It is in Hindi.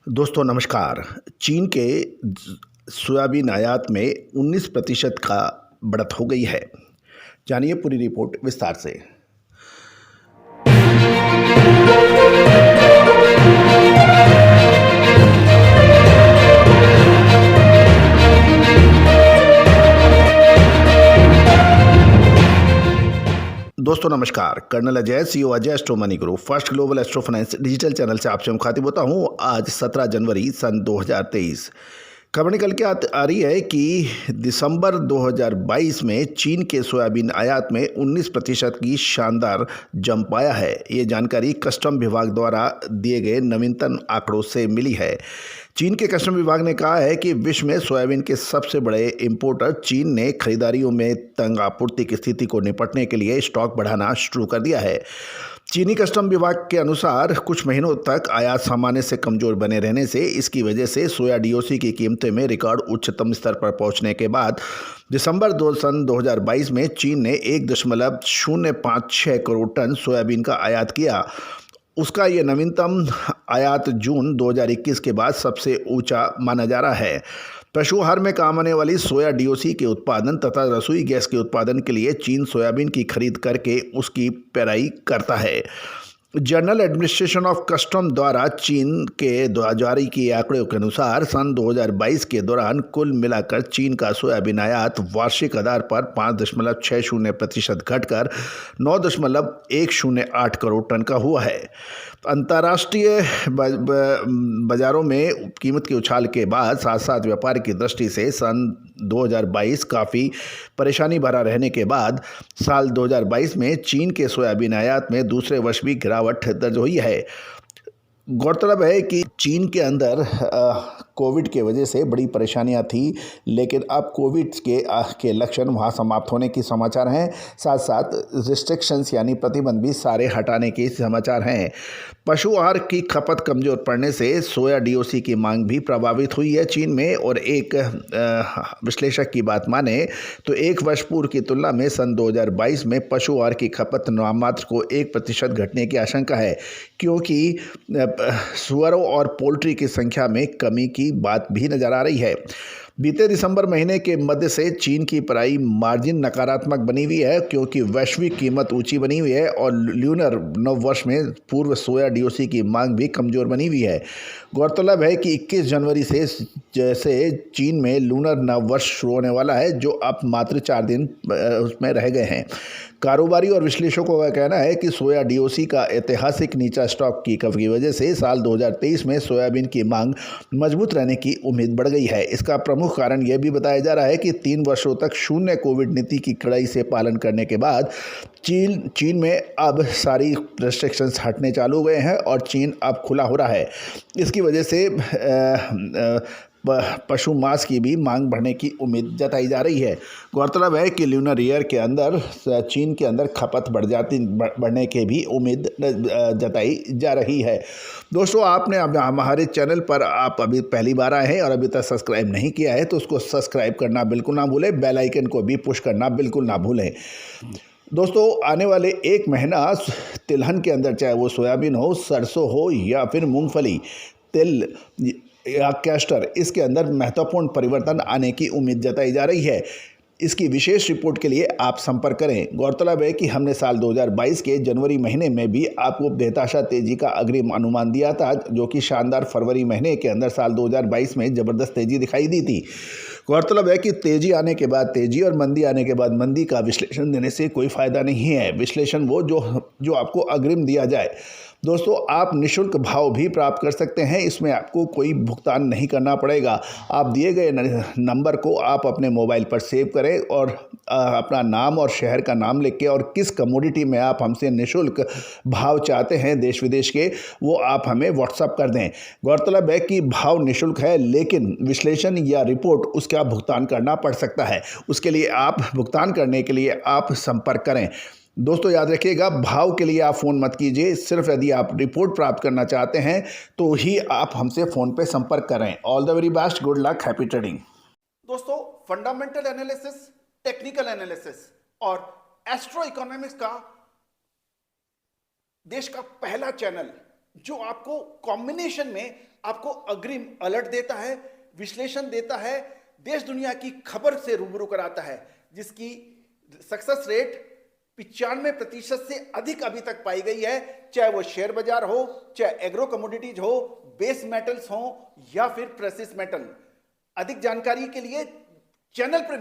दोस्तों नमस्कार। चीन के सोयाबीन आयात में 19% का बढ़त हो गई है। जानिए पूरी रिपोर्ट विस्तार से। दोस्तों नमस्कार। Colonel Ajay, CEO Ajay astro money group first global astro finance digital channel से आपसे मुखातिब होता हूं। आज 17 जनवरी सन 2023 खबर निकल के आ रही है कि दिसंबर 2022 में चीन के सोयाबीन आयात में 19% की शानदार जंप आया है। ये जानकारी कस्टम विभाग द्वारा दिए गए नवीनतम आंकड़ों से मिली है। चीन के कस्टम विभाग ने कहा है कि विश्व में सोयाबीन के सबसे बड़े इंपोर्टर चीन ने खरीदारियों में तंग आपूर्ति की स्थिति को निपटने के लिए स्टॉक बढ़ाना शुरू कर दिया है। चीनी कस्टम विभाग के अनुसार कुछ महीनों तक आयात सामान्य से कमजोर बने रहने से इसकी वजह से सोया डीओसी की कीमतें में रिकॉर्ड उच्चतम स्तर पर पहुंचने के बाद दिसंबर सन 2022 में चीन ने 1.056 करोड़ टन सोयाबीन का आयात किया। उसका ये नवीनतम आयात जून 2021 के बाद सबसे ऊंचा माना जा रहा है। पशु आहार में काम आने वाली सोया डीओसी के उत्पादन तथा रसोई गैस के उत्पादन के लिए चीन सोयाबीन की खरीद करके उसकी पेराई करता है। जनरल एडमिनिस्ट्रेशन ऑफ कस्टम द्वारा चीन के जारी किए आंकड़ों के अनुसार सन 2022 के दौरान कुल मिलाकर चीन का सोयाबीन आयात वार्षिक आधार पर 5.60% घटकर 9.108 करोड़ टन का हुआ है। अंतर्राष्ट्रीय बाजारों में कीमत के उछाल के बाद साथ साथ व्यापार की दृष्टि से सन 2022 काफ़ी परेशानी भरा रहने के बाद साल 2022 में चीन के सोयाबीन आयात में दूसरे वर्ष भी गिरावट दर्ज हुई है। गौरतलब है कि चीन के अंदर कोविड के वजह से बड़ी परेशानियां थी, लेकिन अब कोविड के लक्षण वहां समाप्त होने की समाचार हैं। साथ साथ रिस्ट्रिक्शंस यानी प्रतिबंध भी सारे हटाने के समाचार हैं। पशु आहार की खपत कमजोर पड़ने से सोया डीओसी की मांग भी प्रभावित हुई है चीन में। और एक विश्लेषक की बात माने तो एक वर्ष पूर्व की तुलना में सन 2022 में पशु आहार की खपत नाममात्र को 1% घटने की आशंका है, क्योंकि सुअरों और पोल्ट्री की संख्या में कमी की बात भी नजर आ रही है। बीते दिसंबर महीने के मध्य से चीन की पेराई मार्जिन नकारात्मक बनी हुई है, क्योंकि वैश्विक कीमत ऊंची बनी हुई है और ल्यूनर नव वर्ष में पूर्व सोया डीओसी की मांग भी कमजोर बनी हुई है। गौरतलब है कि 21 जनवरी से जैसे चीन में लूनर नव वर्ष शुरू होने वाला है, जो अब मात्र 4 दिन उसमें रह गए हैं। कारोबारी और विश्लेषकों का कहना है कि सोया डीओसी का ऐतिहासिक नीचा स्टॉक की कमी की वजह से साल 2023 में सोयाबीन की मांग मजबूत रहने की उम्मीद बढ़ गई है। इसका प्रमुख कारण यह भी बताया जा रहा है कि 3 वर्षों तक शून्य कोविड नीति की कड़ाई से पालन करने के बाद चीन में अब सारी रेस्ट्रिक्शंस हटने चालू हो गए हैं और चीन अब खुला हो रहा है। इसकी वजह से पशु मांस की भी मांग बढ़ने की उम्मीद जताई जा रही है। गौरतलब है कि ल्यूनर ईयर के अंदर चीन के अंदर खपत बढ़ने के भी उम्मीद जताई जा रही है। दोस्तों, आपने अब हमारे चैनल पर आप अभी पहली बार आए हैं और अभी तक सब्सक्राइब नहीं किया है तो उसको सब्सक्राइब करना बिल्कुल ना भूलें। बेल आइकन को भी पुश करना बिल्कुल ना भूलें। दोस्तों, आने वाले एक महीना तिलहन के अंदर, चाहे वो सोयाबीन हो, सरसों हो या फिर मूंगफली, तिल या कैस्टर, इसके अंदर महत्वपूर्ण परिवर्तन आने की उम्मीद जताई जा रही है। इसकी विशेष रिपोर्ट के लिए आप संपर्क करें। गौरतलब है कि हमने साल 2022 के जनवरी महीने में भी आपको बेतहाशा तेजी का अग्रिम अनुमान दिया था, जो कि शानदार फरवरी महीने के अंदर साल 2022 में ज़बरदस्त तेजी दिखाई दी थी। गौरतलब है कि तेजी आने के बाद तेजी और मंदी आने के बाद मंदी का विश्लेषण देने से कोई फ़ायदा नहीं है। विश्लेषण वो जो आपको अग्रिम दिया जाए। दोस्तों, आप निःशुल्क भाव भी प्राप्त कर सकते हैं। इसमें आपको कोई भुगतान नहीं करना पड़ेगा। आप दिए गए नंबर को आप अपने मोबाइल पर सेव करें और अपना नाम और शहर का नाम लिख के और किस कमोडिटी में आप हमसे निःशुल्क भाव चाहते हैं देश विदेश के, वो आप हमें व्हाट्सअप कर दें। गौरतलब है कि भाव निःशुल्क है, लेकिन विश्लेषण या रिपोर्ट उसका भुगतान करना पड़ सकता है। उसके लिए आप भुगतान करने के लिए आप संपर्क करें। दोस्तों, याद रखिएगा, भाव के लिए आप फ़ोन मत कीजिए। सिर्फ यदि आप रिपोर्ट प्राप्त करना चाहते हैं तो ही आप हमसे फ़ोन पे संपर्क करें। All the very best, good luck, happy trading. दोस्तों, फंडामेंटल एनालिसिस, टेक्निकल एनालिसिस और एस्ट्रो इकोनॉमिक्स का देश का पहला चैनल जो आपको कॉम्बिनेशन में आपको अग्रिम अलर्ट देता है, विश्लेषण देता है, देश दुनिया की खबर से रूबरू कराता है, जिसकी सक्सेस रेट 95% से अधिक अभी तक पाई गई है, चाहे वो शेयर बाजार हो, चाहे एग्रो कमोडिटीज हो, बेस मेटल्स हो या फिर प्रेसियस मेटल। अधिक जानकारी के लिए चैनल पर